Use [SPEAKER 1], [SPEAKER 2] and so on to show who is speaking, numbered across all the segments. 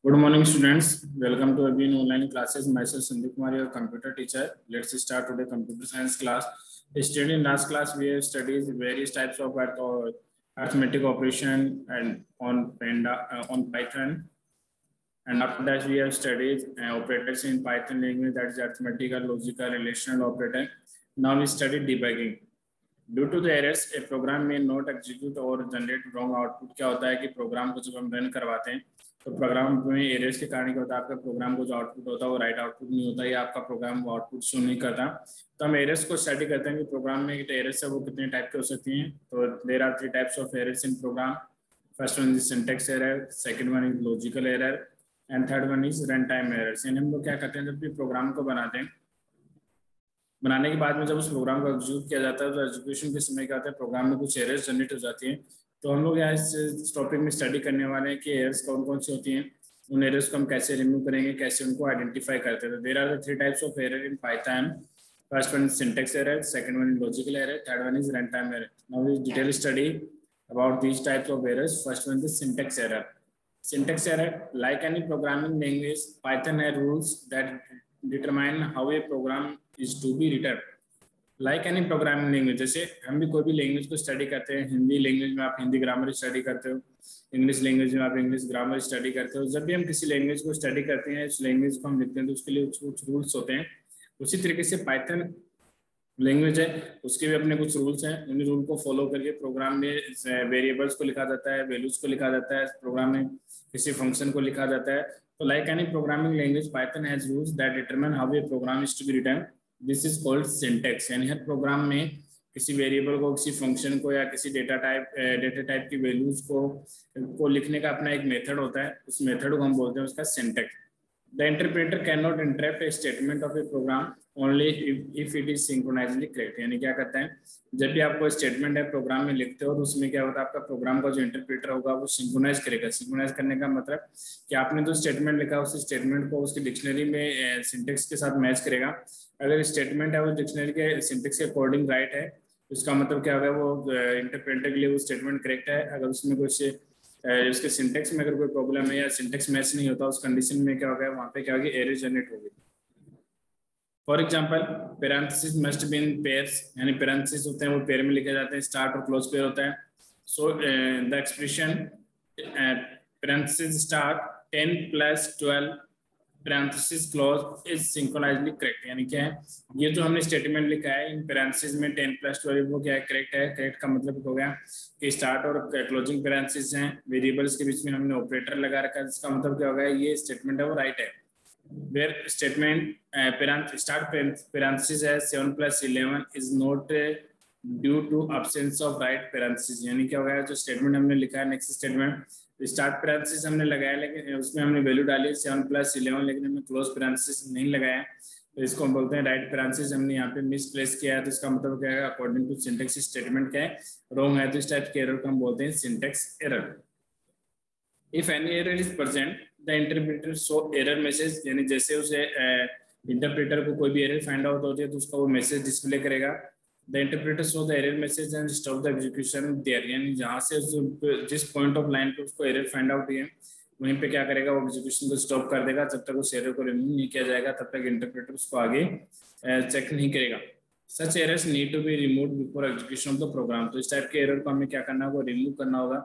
[SPEAKER 1] Good morning, students. Welcome to Abhin online classes. Myself Sandeep Kumar, your computer teacher. Let's start today computer science class. Yesterday in last class we have studied various types of arithmetic operation and on Python. And after that we have studied operators in Python language, that is arithmetical, logical, relational operator. Now we study debugging. Due to the errors, a program may not execute or generate wrong output. क्या होता है कि programme को जब हम run करवाते हैं तो प्रोग्राम में एरर्स के कारण क्या होता है, आपका प्रोग्राम को जो आउटपुट होता है वो राइट आउटपुट नहीं होता, या आपका प्रोग्राम वो आउटपुट शो नहीं करता। तो हम एरर्स को स्टडी करते हैं कि प्रोग्राम में एरर्स है वो कितने टाइप के हो सकती हैं। तो there are 3 types of errors in program. First one is syntax error, second one is logical error and third one is run time errors. यानी हम लोग क्या करते हैं, जब भी प्रोग्राम को बनाते हैं, बनाने के बाद में जब उस प्रोग्राम को एग्जीक्यूट किया जाता है तो एग्जीक्यूशन के समय क्या होता है, प्रोग्राम में कुछ एरर्स जनरेट हो जाती हैं। तो हम लोग यहाँ इस टॉपिक में स्टडी करने वाले हैं कि एरर्स कौन कौन सी होती हैं, उन एरर्स को हम कैसे रिमूव करेंगे, कैसे उनको आइडेंटिफाई करते हैं। There are the 3 types of error in Python. First one is syntax error, second one is logical error, third one is run time error. Now we detail study about these types of errors. First one is syntax error. Syntax error, like any programming language, Python has rules that determine how a program is to be written. Like any programming language, जैसे हम भी कोई भी language को study करते हैं, Hindi language में आप हिंदी ग्रामर स्टडी करते हो, इंग्लिश लैंग्वेज में आप इंग्लिश ग्रामर स्टडी करते हो। जब भी हम किसी लैंग्वेज को स्टडी करते हैं, उस लैंग्वेज को हम लिखते हैं तो उसके लिए कुछ रूल्स होते हैं। उसी तरीके से पाइथन लैंग्वेज है, उसके भी अपने कुछ रूल्स हैं। उन रूल को फॉलो करके प्रोग्राम में वेरिएबल्स को लिखा जाता है, वैल्यूज को लिखा जाता है, प्रोग्राम में किसी फंक्शन को लिखा जाता है। तो like any programming language, Python has rules that determine how a program is to be written. This is called syntax. यानी हर प्रोग्राम में किसी वेरिएबल को, किसी फंक्शन को या किसी डेटा टाइप की वैल्यूज को लिखने का अपना एक मेथड होता है। उस मेथड को हम बोलते हैं उसका syntax. The interpreter cannot interrupt a statement of a program only if it is synchronously correct। यानी क्या करता है, जब भी आपको स्टेटमेंट है प्रोग्राम में लिखते हो तो उसमें क्या होता है, आपका प्रोग्राम का जो इंटरप्रेटर होगा वो सिंक्रोनाइज करेगा। सिंक्रोनाइज करने का मतलब कि आपने जो स्टेटमेंट लिखा उस स्टेटमेंट को उसकी डिक्शनरी में सिंटेक्स के साथ मैच करेगा। अगर स्टेटमेंट है वो डिक्शनरी के सिंटेक्स के अकॉर्डिंग राइट है, उसका मतलब क्या होगा, वो इंटरप्रेटर के लिए वो स्टेटमेंट करेक्ट है। अगर उसमें कुछ उसके सिंटेक्स में अगर कोई प्रॉब्लम है या सिंटेक्स मैच नहीं होता, उस कंडीशन में क्या होगा, वहां पे क्या होगी, एरर जनरेट होगी। For example, parenthesis must be in pairs. यानी पैरेंथेसिस होते हैं वो पेयर में लिखे जाते हैं, स्टार्ट और क्लोज पेयर होता है। So the expression parenthesis start 10 + 12 parenthesis close is synchronously correct. यानी क्या है, ये जो हमने स्टेटमेंट लिखा है इन पैरेंथेसिस में 10 + 12 वो क्या है, करेक्ट है। करेक्ट का मतलब हो गया कि स्टार्ट और क्लोजिंग पैरेंथेसिस हैं, वेरिएबल्स के बीच में हमने ऑपरेटर लगा रखा है, जिसका मतलब क्या होगा, ये स्टेटमेंट है वो राइट है। वेयर स्टेटमेंट स्टार्ट पैरेंथेसिस है 7 + 11 is not due to absence of right parenthesis. यानी क्या होगा, जो स्टेटमेंट हमने लिखा है नेक्स्ट स्टेटमेंट, स्टार्ट पैरेंथेसिस हमने लगाया लेकिन उसमें हमने वैल्यू डाली 7 + 11, लेकिन हमने क्लोज पैरेंथेसिस नहीं लगाया, तो इसको हम बोलते हैं राइट पैरेंथेसिस हमने यहाँ पे मिसप्लेस किया है। तो इसका मतलब क्या है, अकॉर्डिंग टू सिंटैक्स स्टेटमेंट क्या है, रॉन्ग है। तो इस टाइप के एरर को हम बोलते हैं syntax error. If any error is present the interpreter show error message. यानी जैसे उसे इंटरप्रेटर को कोई भी एरर फाइंड आउट होती है तो उसका वो मैसेज डिस्प्ले करेगा। The interpreter show the error message and stop the execution there. यानी जहाँ से जिस पॉइंट ऑफ लाइन पे उसको एरर फाइंड आउट हुई है वहीं पे क्या करेगा, वो एग्जीक्यूशन को स्टॉप कर देगा। जब तक उस एरर को रिमूव नहीं किया जाएगा तब तक इंटरप्रेटर उसको आगे चेक नहीं करेगा। Such errors need to be remove before execution of the program. तो इस टाइप के एरर को हमें क्या करना होगा, रिमूव करना होगा।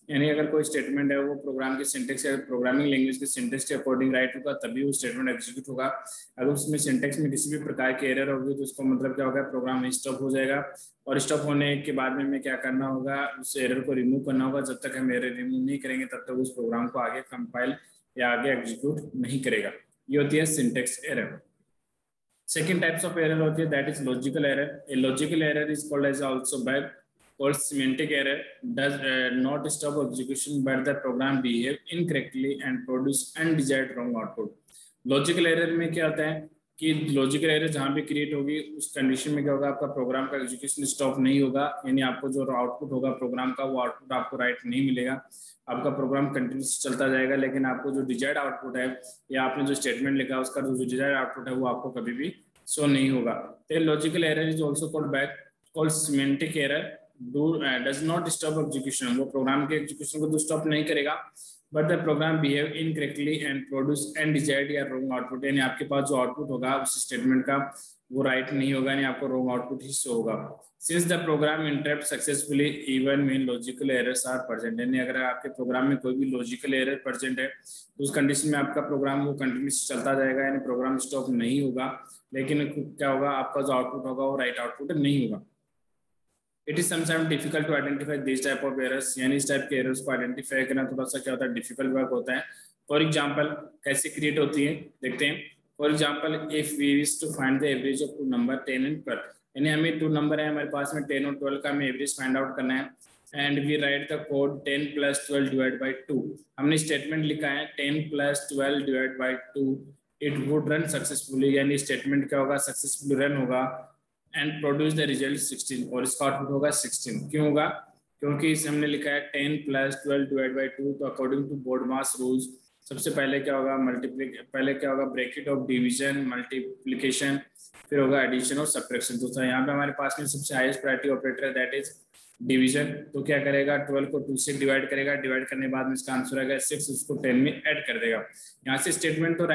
[SPEAKER 1] यानी अगर कोई स्टेटमेंट है वो प्रोग्राम के सिंटेक्स या प्रोग्रामिंग लैंग्वेज के सिंटेक्स के अकॉर्डिंग राइट होगा तभी वो स्टेटमेंट एग्जीक्यूट होगा। अगर उसमें सिंटेक्स में किसी भी प्रकार की एरर होगी तो उसको मतलब क्या होगा, प्रोग्राम में स्टॉप हो जाएगा। और स्टॉप होने के बाद में हमें क्या करना होगा, उस एरर को रिमूव करना होगा। जब तक हम एरर रिमूव नहीं करेंगे तब तक उस प्रोग्राम को आगे कंपाइल या आगे एग्जीक्यूट नहीं करेगा। ये होती है syntax error. Second types of error होती है that is logical error. A logical error is called as also by called semantic error. Does not stop execution but the program behave incorrectly and produce undesired wrong output. Logical error में क्या होता है कि logical error जहाँ भी create होगी उस condition में क्या होगा, आपका प्रोग्राम का एग्जीक्यूशन स्टॉप नहीं होगा। यानी आपको जो आउटपुट होगा प्रोग्राम का वो आउटपुट आपको राइट नहीं मिलेगा। आपका प्रोग्राम कंटिन्यूस चलता जाएगा लेकिन आपको जो डिजायर्ड आउटपुट है या आपने जो स्टेटमेंट लिखा उसका जो डिजायर्ड आउटपुट है वो आपको कभी भी शो नहीं होगा। तो logical error is also called back called semantic error. Does not stop execution, वो प्रोग्राम के एग्जीक्यूशन को तो स्टॉप नहीं करेगा, but the program behave incorrectly and produce undesired या रॉन्ग आउटपुट, यानी आपके पास जो आउटपुट होगा उस स्टेटमेंट का वो राइट नहीं होगा, यानी आपको रॉन्ग आउटपुट ही शो होगा। Since the program interrupt successfully even when logical errors are present, यानी अगर आपके प्रोग्राम में कोई भी लॉजिकल एरर प्रेजेंट है तो उस कंडीशन में आपका प्रोग्राम वो कंटिन्यूस चलता जाएगा, यानी प्रोग्राम स्टॉप नहीं होगा, लेकिन क्या होगा, आपका जो आउटपुट होगा वो राइट आउटपुट नहीं होगा। It is sometimes difficult to identify this type of errors, यानी इस टाइप के एरर्स को आइडेंटिफाई करना थोड़ा सा क्या होता है, डिफिकल्ट वर्क होता है। फॉर एग्जांपल कैसे क्रिएट होती है देखते हैं। For example if we wish to find the average of two number 10 and 12, यानी हमें 2 नंबर है हमारे पास में 10 और 12 का हमें एवरेज फाइंड आउट करना है, and we write the code 10 + 12 divide by 2। हमने स्टेटमेंट लिखा है 10 + 12 divide by 2, it would run successfully, यानी स्टेटमेंट क्या होगा, सक्सेसफुली रन होगा, एंड प्रोड्यूस द रिजल्ट 16, और इसका आउटपुट होगा 16। क्यों होगा, क्योंकि इसे हमने लिखा है 10 + 12 डिवाइड बाय 2, तो अकॉर्डिंग टू बोर्डमास रूल्स सबसे पहले क्या होगा, पहले क्या होगा, ब्रैकेट ऑफ डिवीजन, मल्टीप्लिकेशन, फिर होगा एडिशन और सब्ट्रैक्शन। तो यहाँ पे हमारे पास में सबसे हाईएस्ट प्रायोरिटी ऑपरेटर है दैट इज डिवीजन। तो क्या करेगा, 12 को 2 से डिवाइड करेगा, डिवाइड करने के बाद में इसका आंसर आएगा 6, उसको 10 में ऐड कर देगा। यहाँ से स्टेटमेंट तो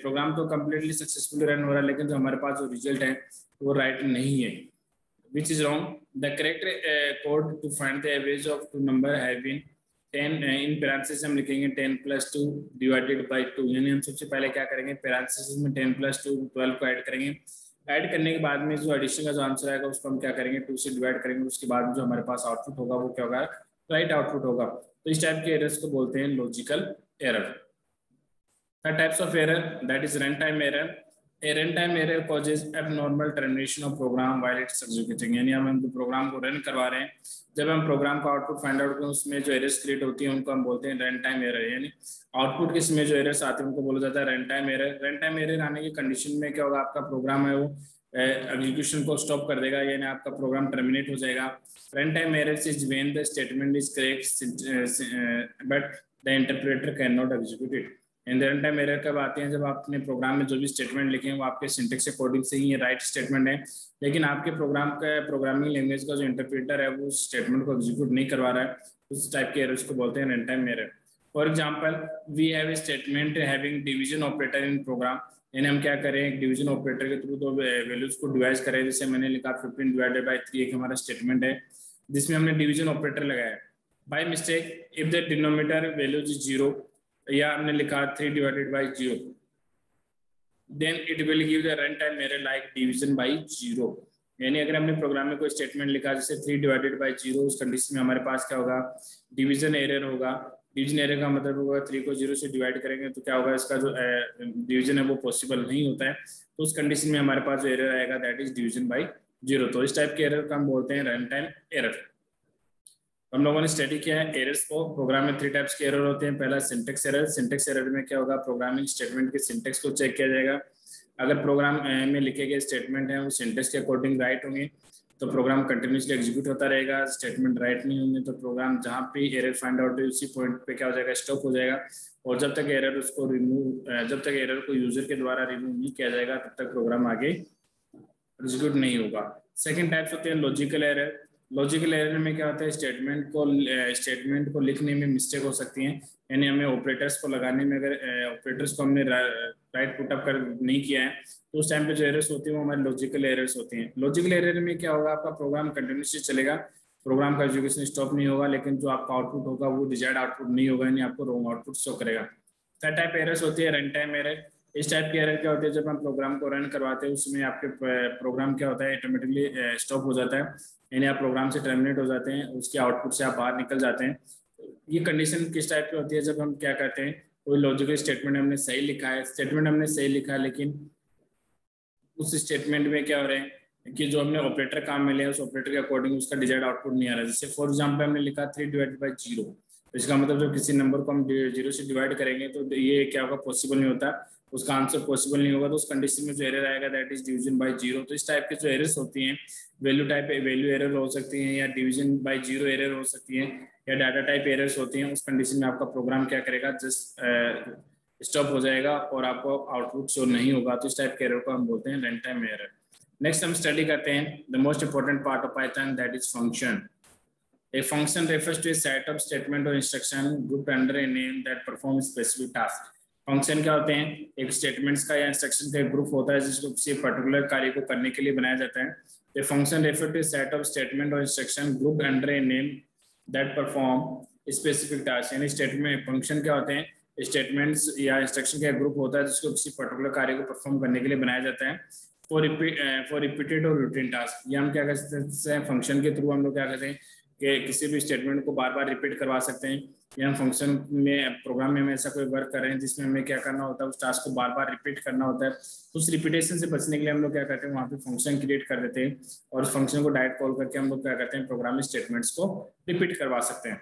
[SPEAKER 1] प्रोग्राम तो कंप्लीटली सक्सेसफुली रन हो रहा है, लेकिन जो हमारे पास जो रिजल्ट है वो राइट नहीं है, which is wrong. The correct code to find the average of two number have been 10 in parentheses हम लिखेंगे 10 + 2 divided by 2, यानी हम सबसे पहले क्या करेंगे, parentheses में 10 + 2 12 को ऐड करेंगे, ऐड करने के बाद में जो एडिशन का जो आंसर आएगा उसको हम क्या करेंगे 2 से डिवाइड करेंगे, उसके बाद जो हमारे पास आउटपुट होगा वो क्या होगा, राइट आउटपुट होगा। तो इस टाइप के एरर्स को बोलते हैं logical error. The types of error, that is runtime error. A runtime error causes abnormal termination of program while it's executing, यानी हम प्रोग्राम को रन करवा रहे हैं, जब हम प्रोग्राम का आउटपुट फाइंड आउट करें उसमें जो एरर्स क्रिएट होती हैं उनको हम बोलते हैं रन टाइम एरर, यानी आउटपुट किसमें जो एरर्स आते हैं उनको बोला जाता है run time error. Run time error आने की कंडीशन में क्या होगा, आपका प्रोग्राम है वो एग्जीक्यूशन को स्टॉप कर देगा, यानी आपका प्रोग्राम टर्मिनेट हो जाएगा। Run time errors is when the statement is correct but the interpreter can not execute it. Run time error कब आते हैं, जब आप अपने प्रोग्राम में जो भी स्टेटमेंट लिखे हैं वो आपके सिंटेक्स अकॉर्डिंग से ही राइट स्टेटमेंट है, लेकिन आपके प्रोग्राम का प्रोग्रामिंग लैंग्वेज का जो इंटरप्रेटर है वो स्टेटमेंट को एग्जीक्यूट नहीं करवा रहा है, उस टाइप के एरर्स को बोलते हैं run time error. For example we have a statement having division operator in program, यानी हम क्या करें, एक डिवीजन ऑपरेटर के थ्रू तो वैल्यूज को डिवाइड करें, जैसे मैंने लिखा 15 डिवाइडेड बाय 3 एक हमारा स्टेटमेंट है जिसमें हमने डिवीजन ऑपरेटर लगाया। By mistake if the denominator values is 0, या हमने लिखा 3 divided by 0, then it will give the run time error like division by 0, यानी अगर हमने प्रोग्राम में कोई स्टेटमेंट लिखा जैसे 3 डिवाइडेड बाय 0, उस कंडीशन में हमारे पास क्या होगा, डिवीजन एरर होगा। डिवीजन एरर का मतलब होगा 3 को 0 से डिवाइड करेंगे तो क्या होगा, इसका जो डिवीजन है वो पॉसिबल नहीं होता है, तो उस कंडीशन में हमारे पास जो एरर आएगा दैट इज डिवीजन बाय 0। तो इस टाइप के एरर का हम बोलते हैं रन टाइम एरर। हम लोगों ने स्टडी किया है एरर्स को। प्रोग्राम में 3 टाइप्स के एरर होते हैं। पहला सिंटेक्स एरर। सिंटेक्स एरर में क्या होगा, प्रोग्रामिंग स्टेटमेंट के सिंटेक्स को चेक किया जाएगा, अगर प्रोग्राम में लिखे गए स्टेटमेंट हैं वो सिंटेक्स के अकॉर्डिंग राइट होंगे तो प्रोग्राम कंटिन्यूसली एग्जीक्यूट होता रहेगा। स्टेटमेंट राइट नहीं होंगे तो प्रोग्राम जहाँ पे एरर फाइंड आउट है उसी पॉइंट पे क्या हो जाएगा, स्टॉप हो जाएगा, और जब तक एरर को यूजर के द्वारा रिमूव नहीं किया जाएगा तब तक प्रोग्राम आगे एग्जीक्यूट नहीं होगा। सेकेंड टाइप्स होते हैं लॉजिकल एरर। लॉजिकल एरर में क्या होता है, स्टेटमेंट को लिखने में मिस्टेक हो सकती है, यानी हमें ऑपरेटर्स को लगाने में अगर ऑपरेटर्स को हमने राइट पुटअप कर नहीं किया है तो उस टाइम पे जो एरर्स होती है वो हमारे लॉजिकल एरर्स होती हैं। लॉजिकल एरर में क्या होगा, आपका प्रोग्राम कंटिन्यूसली चलेगा, प्रोग्राम का एग्जीक्यूशन स्टॉप नहीं होगा, लेकिन जो आपका आउटपुट होगा वो डिजायर्ड आउटपुट नहीं होगा, यानी आपको रॉन्ग आउटपुट शो करेगा। थर्ड टाइप एरर्स होती है रन टाइम एरर। इस टाइप की एरर क्या होती है, जब हम प्रोग्राम को रन करवाते हैं उसमें आपके प्रोग्राम क्या होता है, ऑटोमेटिकली स्टॉप हो जाता है, यानी आप प्रोग्राम से टर्मिनेट हो जाते हैं, उसके आउटपुट से आप बाहर निकल जाते हैं। ये कंडीशन किस टाइप की होती है, जब हम क्या करते हैं, कोई लॉजिकल स्टेटमेंट हमने सही लिखा है, लेकिन उस स्टेटमेंट में क्या हो रहा है कि जो हमने ऑपरेटर काम में लिया उस ऑपरेटर के अकॉर्डिंग उसका डिजायर्ड आउटपुट नहीं आ रहा है। जैसे फॉर एग्जांपल हमने लिखा 3 डिवाइडेड बाय 0, तो इसका मतलब जब किसी नंबर को हम 0 से डिवाइड करेंगे तो ये क्या होगा, पॉसिबल नहीं होता, उसका आंसर पॉसिबल नहीं होगा, तो उस कंडीशन में जो एरर आएगा दैट इज डिवीजन बाय 0। तो इस टाइप के जो एरर्स होती हैं, वैल्यू एरर हो सकती हैं, या डिवीजन बाय 0 एरर हो सकती हैं, या डाटा टाइप एरर्स होती हैं, उस कंडीशन में आपका प्रोग्राम क्या करेगा, जस्ट स्टॉप हो जाएगा और आपको आउटपुट शो नहीं होगा। तो इस टाइप के एरर को हम बोलते हैं रन टाइम एरर। नेक्स्ट हम स्टडी करते हैं the most important part of Python that is function. A function refers to a set of statement or instruction grouped under a name that perform specific task. Function क्या होते हैं? एक statements का या instruction का एक ग्रुप होता है जिसको किसी पर्टिकुलर कार्य को करने के लिए बनाया जाता है. The function refers to a set of statement or instruction grouped under a name that perform specific task. यानी स्टेटमेंट फंक्शन क्या होते हैं? स्टेटमेंट्स या इंस्ट्रक्शन का एक ग्रुप होता है जिसको किसी पर्टिकुलर कार्य को परफॉर्म करने के लिए बनाया जाता है. फॉर रिपीटेड और रूटीन टास्क. ये हम क्या कर सकते हैं? फंक्शन के थ्रू हम लोग क्या करते हैं कि किसी भी स्टेटमेंट को बार बार रिपीट करवा सकते हैं. या हम फंक्शन में प्रोग्राम में ऐसा कोई वर्क कर रहे हैं जिसमें हमें क्या करना होता है, उस टास्क को बार बार रिपीट करना होता है. तो उस रिपीटेशन से बचने के लिए हम लोग क्या करते हैं, वहाँ पे फंक्शन क्रिएट कर देते हैं और उस फंक्शन को डायरेक्ट कॉल करके हम लोग क्या करते हैं, प्रोग्राम में स्टेटमेंट्स को रिपीट करवा सकते हैं.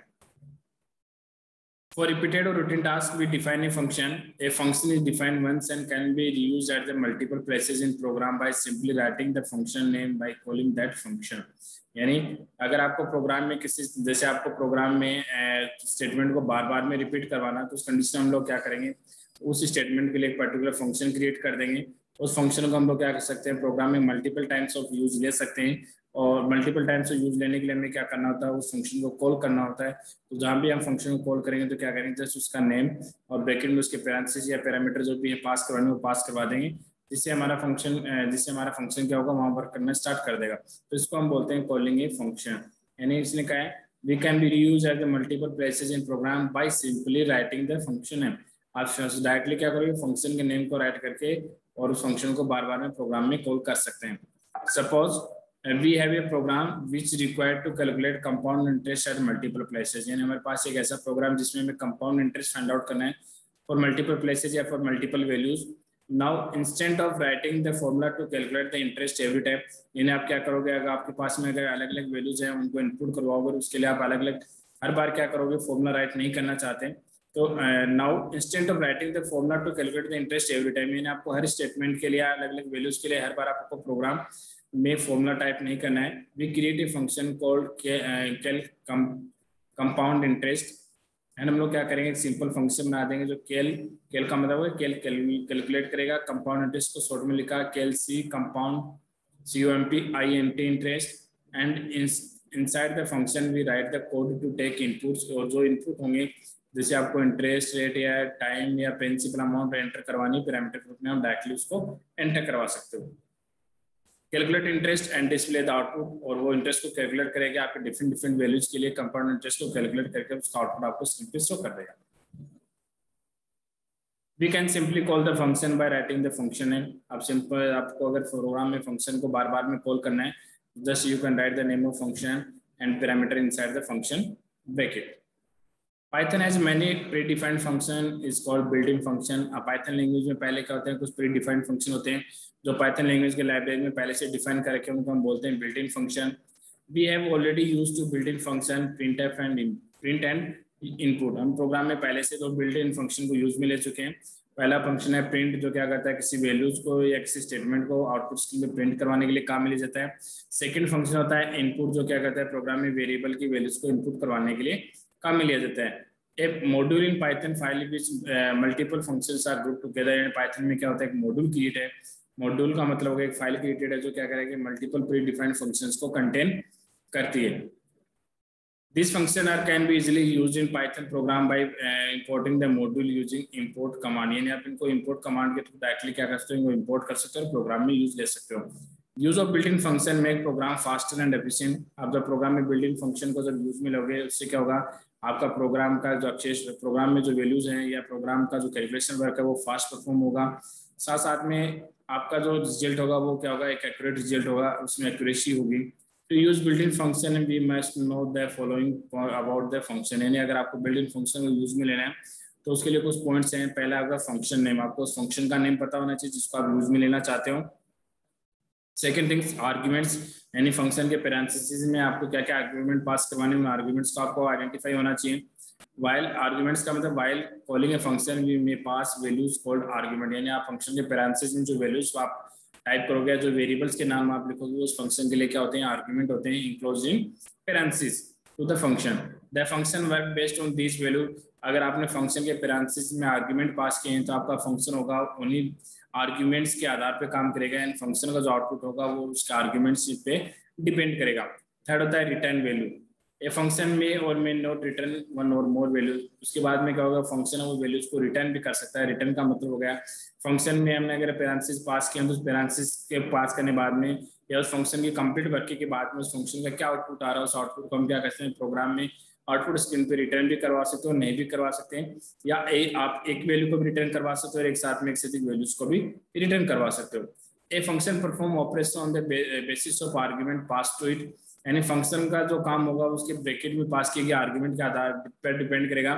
[SPEAKER 1] For repeated or routine tasks, we define a function. A function is defined once and can be reused at the multiple places in program by simply writing the function name by calling that function. यानी अगर आपको programme में किसी, जैसे आपको programme में statement को बार बार में रिपीट करवाना, तो उस कंडीशन में हम लोग क्या करेंगे, उस स्टेटमेंट के लिए एक पर्टिकुलर फंक्शन क्रिएट कर देंगे. उस फंक्शन को हम लोग क्या कर सकते हैं, प्रोग्राम में मल्टीपल टाइम्स ऑफ यूज ले सकते हैं. और मल्टीपल टाइम्स ऑफ यूज लेने के लिए हमें क्या करना होता है, उस फंक्शन को कॉल करना होता है. तो जहाँ भी हम फंक्शन को कॉल करेंगे तो क्या करेंगे, जस्ट उसका नेम और ब्रैकेट में उसके पैरेंथेसिस या पैरामीटर जो भी है पास करवाने वो पास करवा देंगे, जिससे हमारा फंक्शन क्या होगा, वहाँ वर्क करना स्टार्ट कर देगा. तो इसको हम बोलते हैं कॉलिंग ए फंक्शन. यानी इसने कहा है we can be reuse at the multiple places in program by simply writing the function name. आप डायरेक्टली क्या करोगे, फंक्शन के नेम को राइट करके और उस फंक्शन को बार बार में प्रोग्राम में कॉल कर सकते हैं. Suppose we have a program which required to calculate compound interest at multiple places. यानी हमारे पास एक ऐसा प्रोग्राम जिसमें हमें compound interest find out करना है for multiple places या for multiple values. Now instead of writing the formula to calculate the interest every time, यानी आप क्या करोगे, अगर आपके पास में अगर अलग अलग वैल्यूज हैं उनको इनपुट करवाओगे, उसके लिए आप अलग अलग हर बार क्या करोगे, फॉर्मूला राइट नहीं करना चाहते. तो now instant of writing the formula to calculate the interest every time, यानी आपको हर स्टेटमेंट के लिए अलग अलग वैल्यूज के लिए हर बार आपको प्रोग्राम में फॉर्मूला टाइप नहीं करना है. We create a function called cal compound interest. And हम लोग क्या करेंगे, एक सिंपल फंक्शन बना देंगे जो कैल का मतलब है कैलकुलेट करेगा कंपाउंड इंटरेस्ट को शॉर्ट में लिखा calc compound COMPINT interest. And inside the function we write the code to take inputs. और जो इनपुट होंगे, जैसे आपको इंटरेस्ट रेट या टाइम या प्रिंसिपल अमाउंट एंटर करवानी, पैरामीटर ग्रुप में हम डायरेक्टली उसको एंटर करवा सकते हो. Calculate interest and display the output. और वो इंटरेस्ट को कैलकुलेट करेगा आपके डिफरेंट वैल्यूज के लिए, कंपाउंड इंटरेस्ट को कैलकुलेट करके उसका आउटपुट आपको स्क्रीन पे शो कर देगा. We can simply call the function by writing the function name. आप सिंपल, आपको अगर प्रोग्राम में फंक्शन को बार बार में कॉल करना है, just you can write the name of function and parameter inside the function bracket. Python has many predefined function is called built-in function. अब Python language में पहले क्या होते हैं, कुछ predefined function होते हैं जो Python लैंग्वेज के लाइब्रेरी में पहले से डिफाइन करके उनको हम बोलते हैं built-in function. We have already used to built-in function printf and print and input. हम प्रोग्राम में पहले से तो built-in function को यूज में ले चुके हैं. पहला फंक्शन है प्रिंट, जो क्या करता है, किसी वैल्यूज को या किसी स्टेटमेंट को आउटपुट स्क्रीन में प्रिंट करवाने के लिए काम में लिया जाता है. सेकंड फंक्शन होता है इनपुट, जो क्या करता है, प्रोग्राम में वेरिएबल की वैल्यूज को इनपुट करवाने के लिए काम में लिया जाता है. एक module in Python file which multiple functions are group together. And Python में क्या होता है, एक मॉड्यूल क्रिएट है. मॉड्यूल का मतलब होगा एक फाइल क्रिएटेड है जो क्या करेगा, मल्टीपल प्री डिफाइंड फंक्शंस को कंटेन करती है. This function are can be easily used in Python program by importing the module using import command. यानी आप इनको इंपोर्ट कमांड के थ्रू डायरेक्टली क्या कर सकते हो, इनको इंपोर्ट कर सकते हो, प्रोग्राम में यूज ले सकते हो. Use of built in function make program faster and efficient. आप जब प्रोग्राम में बिल्ट-इन फंक्शन को जब यूज में लोगे, उससे क्या होगा, आपका प्रोग्राम का जो एक्सेस, प्रोग्राम में जो वैल्यूज हैं या प्रोग्राम का जो कैलकुलेशन वर्क है वो फास्ट परफॉर्म होगा. साथ साथ में आपका जो रिजल्ट होगा वो क्या होगा, एक एक्यूरेट रिजल्ट होगा, उसमें एक्यूरेसी होगी. तो use built in function and we must know the following about the function. यानी अगर आपको बिल्ट-इन फंक्शन को यूज में लेना है तो उसके लिए कुछ पॉइंट्स हैं. पहला आपका फंक्शन नेम, आपको उस फंक्शन का नेम पता होना चाहिए जिसको आप यूज में लेना चाहते हो. सेकेंड थिंग्स आर्ग्यूमेंट्स, यानी फंक्शन के पैरेंथेसिस में आपको क्या क्या आर्ग्यूमेंट पास करवाने हैं, आर्ग्यूमेंट्स को आपको आइडेंटिफाई होना चाहिए. वाइल आर्ग्यूमेंट्स का मतलब while calling a function we may pass values called argument. यानी आप फंक्शन के पैरेंथेसिस में जो वैल्यूज आप टाइप करोगे, जो वेरिएबल्स के नाम आप लिखोगे, उस फंक्शन के लिए क्या होते हैं, आर्ग्यूमेंट होते हैं enclosed in parenthesis to the function. The function work based on this value. अगर आपने फंक्शन के पैरेंथेसिस में आर्ग्यूमेंट पास किए हैं तो आपका फंक्शन होगा उन्हीं आर्ग्यूमेंट्स के आधार पे काम करेगा. एंड फंक्शन का जो आउटपुट होगा वो उसके आर्ग्यूमेंट्स पे डिपेंड करेगा. थर्ड होता है रिटर्न वैल्यू. ए फंक्शन में और में नोट रिटर्न वन और मोर वैल्यूज। उसके बाद में क्या होगा, फंक्शन है वो वैल्यूज को रिटर्न भी कर सकता है। रिटर्न का मतलब हो गया फंक्शन में हमने अगर पैरेंथेसिस पास किया तो उस पैरेंथेसिस के पास करने बाद में या उस फंक्शन की कंप्लीट वर्क के बाद में उस फंक्शन का क्या आउटपुट आ रहा है, उस आउटपुट को हम क्या करते हैं प्रोग्राम में आउटपुट स्क्रीन पे रिटर्न भी करवा सकते हो, नहीं भी करवा सकते हैं, या आप एक वैल्यू को भी रिटर्न करवा सकते हो और एक साथ में एक से अधिक वैल्यूज को भी रिटर्न करवा सकते हो। A function perform operation on the basis of argument pass to it, यानी फंक्शन का जो काम होगा उसके ब्रैकेट में पास किए गए आर्ग्यूमेंट के आधार पर डिपेंड करेगा,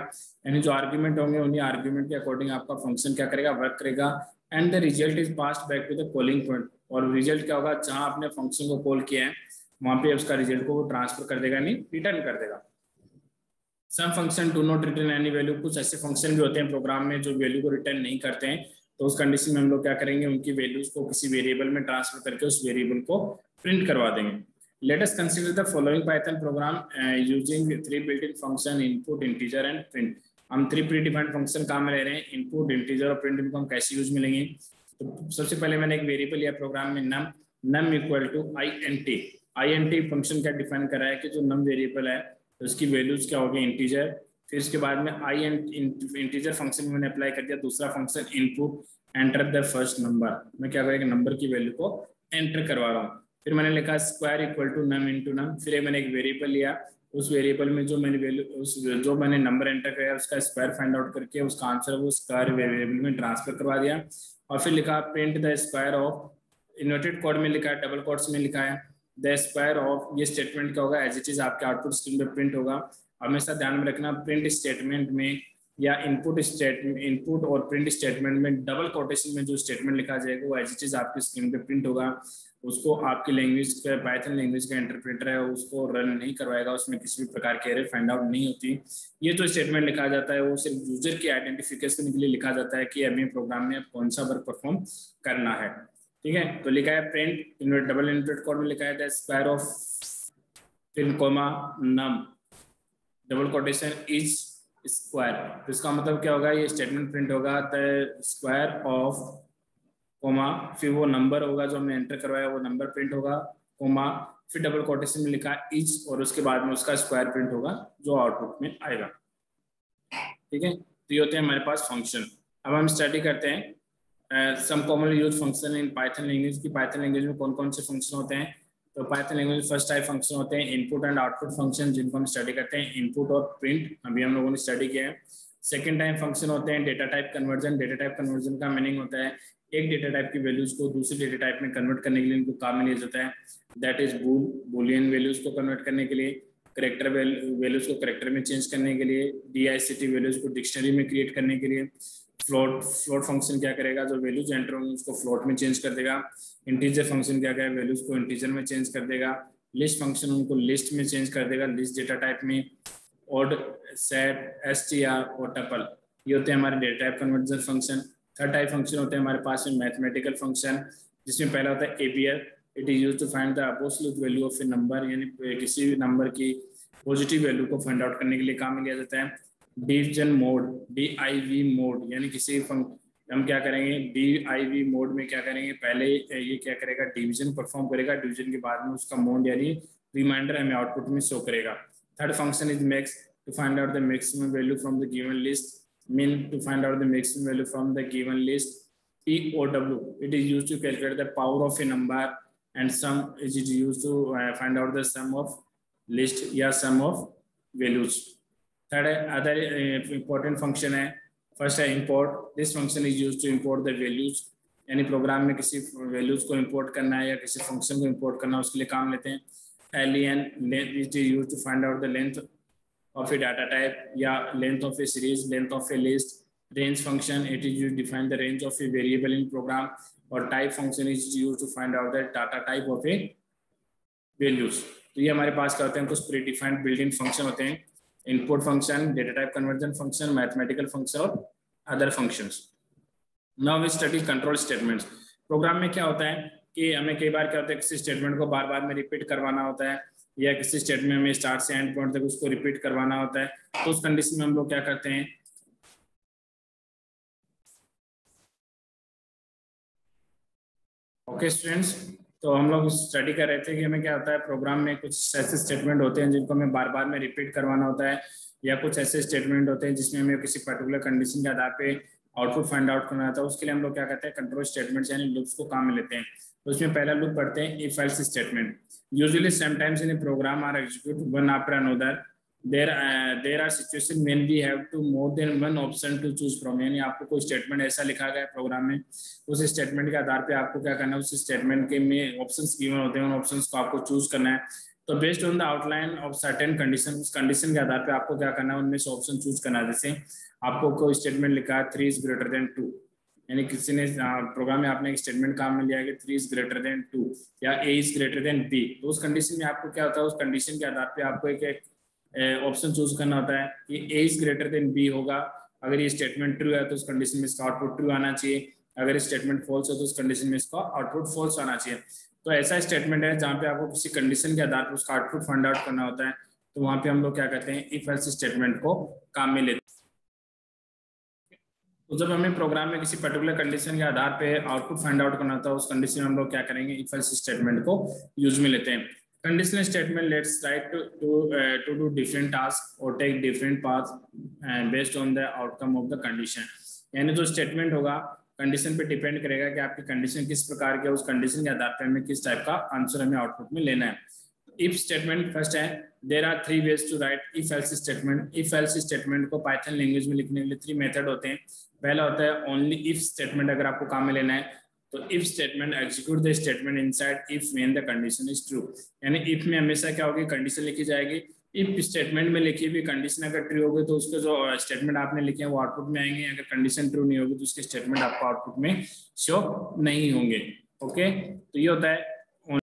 [SPEAKER 1] यानी जो आर्ग्यूमेंट होंगे उन्हीं आर्ग्यूमेंट के अकॉर्डिंग आपका फंक्शन क्या करेगा, वर्क करेगा। And the result is passed back to the calling point, और रिजल्ट क्या होगा, जहां आपने फंक्शन को कॉल किया है वहां पे उसका रिजल्ट को वो ट्रांसफर कर देगा, नहीं रिटर्न कर देगा। Some function do not return any value, कुछ ऐसे फंक्शन भी होते हैं प्रोग्राम में जो वैल्यू को रिटर्न नहीं करते हैं, तो उस कंडीशन में हम लोग क्या करेंगे, उनकी वैल्यूज को किसी वेरिएबल में ट्रांसफर करके उस वेरिएबल को प्रिंट करवा देंगे। Let us consider the following Python program using three built-in function input, integer and print। हम थ्री प्री डिफाइंड फंक्शन काम में ले रहे हैं, इनपुट, इंटीजर और प्रिंट इनको हम कैसे यूज मिलेंगे। तो सबसे पहले मैंने एक वेरिएबल लिया प्रोग्राम में num equal to int function क्या डिफाइन कर रहा है कि जो num वेरिएबल है तो उसकी वैल्यूज क्या होगी, इंटीजर। फिर उसके बाद में इंटीजर फंक्शन में मैंने अप्लाई कर दिया दूसरा function input, enter the first number, मैं क्या करेंगे नंबर की वैल्यू को एंटर करवा रहा हूँ। फिर मैंने लिखा square equal to num into num, फिर मैंने एक वेरिएबल लिया, उस वेरिएबल में जो मैंने वैल्यू जो मैंने नंबर एंटर किया उसका स्क्वायर फाइंड आउट करके उसका आंसर वो स्क्वायर वेरिएबल में ट्रांसफर करवा दिया। और फिर लिखा print the square of, inverted code में लिखा है, डबल कोट्स में लिखा है द स्क्वायर ऑफ, ये स्टेटमेंट क्या होगा, एज इट इज आपके आउटपुट स्क्रीन पे प्रिंट होगा। हमेशा ध्यान में रखना प्रिंट स्टेटमेंट में या इनपुट और प्रिंट स्टेटमेंट में डबल कोटेशन में जो स्टेटमेंट लिखा जाएगा वो एज इट इज आपकी स्क्रीन पे प्रिंट होगा। उसको आपकी लैंग्वेज का, पाइथन लैंग्वेज का इंटरप्रेटर है उसको रन नहीं करवाएगा, उसमें किसी भी प्रकार की एरर फाइंड आउट नहीं होती। ये जो स्टेटमेंट लिखा जाता है वो सिर्फ यूजर की आइडेंटिफिकेशन के लिए लिखा जाता है कि हमें प्रोग्राम में कौन सा वर्क परफॉर्म करना है। ठीक है, तो लिखा है प्रिंट डबल इन्वर्टेड कोड में लिखा है द स्क्वायर ऑफ फिर comma num double quotation is square, तो इसका मतलब क्या होगा, ये स्टेटमेंट प्रिंट होगा द स्क्वायर ऑफ कोमा, फिर वो नंबर होगा जो हमने एंटर करवाया वो नंबर प्रिंट होगा, कोमा फिर डबल कोटेशन में लिखा इज और उसके बाद में उसका स्क्वायर प्रिंट होगा जो आउटपुट में आएगा। ठीक है, तो ये होते हैं हमारे पास फंक्शन। अब हम स्टडी करते हैं some commonly used function in Python language की, पाइथन लैंग्वेज में कौन कौन से फंक्शन होते हैं। तो Python language first type function होते हैं इनपुट एंड आउटपुट फंक्शन, जिनको हम स्टडी करते हैं इनपुट और प्रिंट, अभी हम लोगों ने स्टडी किया है। सेकंड टाइप फंक्शन होते हैं data type conversion. Data type conversion का मीनिंग होता है एक डेटा टाइप की वैल्यूज को दूसरे डेटा टाइप में कन्वर्ट करने के लिए इनको काम में लिया जाता है, दैट इज बुलियन वैल्यूज को कन्वर्ट करने के लिए, करेक्टर वैल्यूज को करेक्टर में चेंज करने के लिए, DICT वैल्यूज को डिक्शनरी में क्रिएट करने के लिए। फ्लोट फंक्शन क्या करेगा, जो वैल्यूज एंटर होंगे उसको फ्लोट में चेंज कर देगा। इंटीजर फंक्शन क्या करेगा, वैल्यूज को इंटीजर में चेंज कर देगा। लिस्ट फंक्शन उनको लिस्ट में चेंज कर देगा, लिस्ट डेटा टाइप में। ऑड, सेट, STR और टपल, ये होते हैं हमारे data type conversion function. Third type function होते हैं हमारे पास में मैथमेटिकल फंक्शन, जिसमें पहला होता है ABL, it is used to find the absolute value of a number, यानी किसी भी नंबर की पॉजिटिव वैल्यू को फाइंड आउट करने के लिए काम में लिया जाता है। डिवीजन मोड, DIV मोड, यानी किसी हम क्या करेंगे DIV मोड में क्या करेंगे, पहले ये क्या करेगा डिवीजन परफॉर्म करेगा, डिवीजन के बाद में उसका मोड यानी रिमाइंडर हमें आउटपुट में शो करेगा। Third function is max, to find out the maximum value from the given list. min, to find out the maximum value from the given list। POW, it is used to calculate the power of a number, and sum is used to find out the sum of list या sum of values। Third other important function है, first है import, this function is used to import the values, यानी programme में किसी values को import करना है या किसी फंक्शन को इंपोर्ट करना है उसके लिए काम लेते हैं। len, it is used to find out the length of a data type या length of a series, length of a list। range function, it is used to define the range of a variable in program, और type function is used to find out the data type of a values। तो ये हमारे पास क्या होते हैं, कुछ pre defined built in function होते हैं, input function, data type conversion function, mathematical function और other functions. Now we study control statements. Program में क्या होता है कि हमें कई बार क्या होता है किसी स्टेटमेंट को बार बार में रिपीट करवाना होता है, या किसी स्टेटमेंट में स्टार्ट से एंड पॉइंट तक उसको रिपीट करवाना होता है, तो उस कंडीशन में हम लोग क्या करते हैं, ओके स्टूडेंट्स, तो हम लोग स्टडी कर रहे थे कि हमें क्या होता है प्रोग्राम में कुछ ऐसे स्टेटमेंट होते हैं जिनको हमें बार बार में रिपीट करवाना होता है, या कुछ ऐसे स्टेटमेंट होते हैं जिसमें हमें किसी पर्टिकुलर कंडीशन के आधार पे आउटपुट फाइंड आउट करना होता है। उसके लिए हम लोग क्या करते हैं, कंट्रोल स्टेटमेंट्स यानी लूप्स को काम में लेते हैं। तो उसमें पहला लूप पढ़ते हैं if else statement. Usually sometimes in program are execute one after another, there are situation when we have to more than one option to choose from, यानी आपको कोई स्टेटमेंट ऐसा लिखा गया है प्रोग्राम में, उस स्टेटमेंट के आधार पे आपको क्या करना है, उस स्टेटमेंट के में ऑप्शंस गिवन होते हैं, उन ऑप्शंस को आपको चूज करना है। तो based on the outline of certain condition, उस कंडीशन के आधार पे आपको क्या करना है, उनमें से ऑप्शन चूज करना है। जैसे आपको कोई स्टेटमेंट लिखा है 3 is greater than 2, यानी किसी ने प्रोग्राम में आपने एक स्टेटमेंट काम में लिया है कि 3 is greater than 2 या a is greater than b, तो उस कंडीशन में आपको क्या होता है, उस कंडीशन के आधार पे आपको एक ऑप्शन चूज करना होता है कि a is greater than b होगा। अगर ये स्टेटमेंट ट्रू है तो उस कंडीशन में इसका आउटपुट ट्रू आना चाहिए, अगर स्टेटमेंट फॉल्स है तो उस कंडीशन में इसका आउटपुट फॉल्स आना चाहिए। तो ऐसा स्टेटमेंट है जहाँ पे आपको किसी कंडीशन के आधार पर उसका आउटपुट फाइंड आउट करना होता है। तो वहां पे हम लोग क्या कहते हैं, इफ एल्स स्टेटमेंट को काम में लेते हैं। तो जब हमें प्रोग्राम में किसी पर्टिकुलर कंडीशन के आधार पे आउटपुट फाइंड आउट करना होता है, उस कंडीशन में हम लोग क्या करेंगे, इफ एल्स स्टेटमेंट को यूज में लेते हैं। Conditional statement let's write to do different task और take different path based on the outcome of the condition, यानी जो स्टेटमेंट होगा कंडीशन पे डिपेंड करेगा कि आपकी कंडीशन किस प्रकार की है, उस कंडीशन के आधार पे हमें किस टाइप का आंसर हमें आउटपुट में लेना है। इफ स्टेटमेंट फर्स्ट है, there are 3 ways to write if else statement. If else statement को पाइथन लैंग्वेज में लिखने के लिए 3 मेथड होते हैं। पहला होता है ओनली इफ स्टेटमेंट, अगर आपको काम में लेना है तो if statement execute the statement inside if when the condition is true, यानी इफ में हमेशा क्या होगी, कंडीशन लिखी जाएगी। इफ स्टेटमेंट में लिखी हुई कंडीशन अगर ट्रू होगी तो उसके जो स्टेटमेंट आपने लिखे हैं वो आउटपुट में आएंगे, अगर कंडीशन ट्रू नहीं होगी तो उसके स्टेटमेंट आपको आउटपुट में शो नहीं होंगे। ओके, तो ये होता है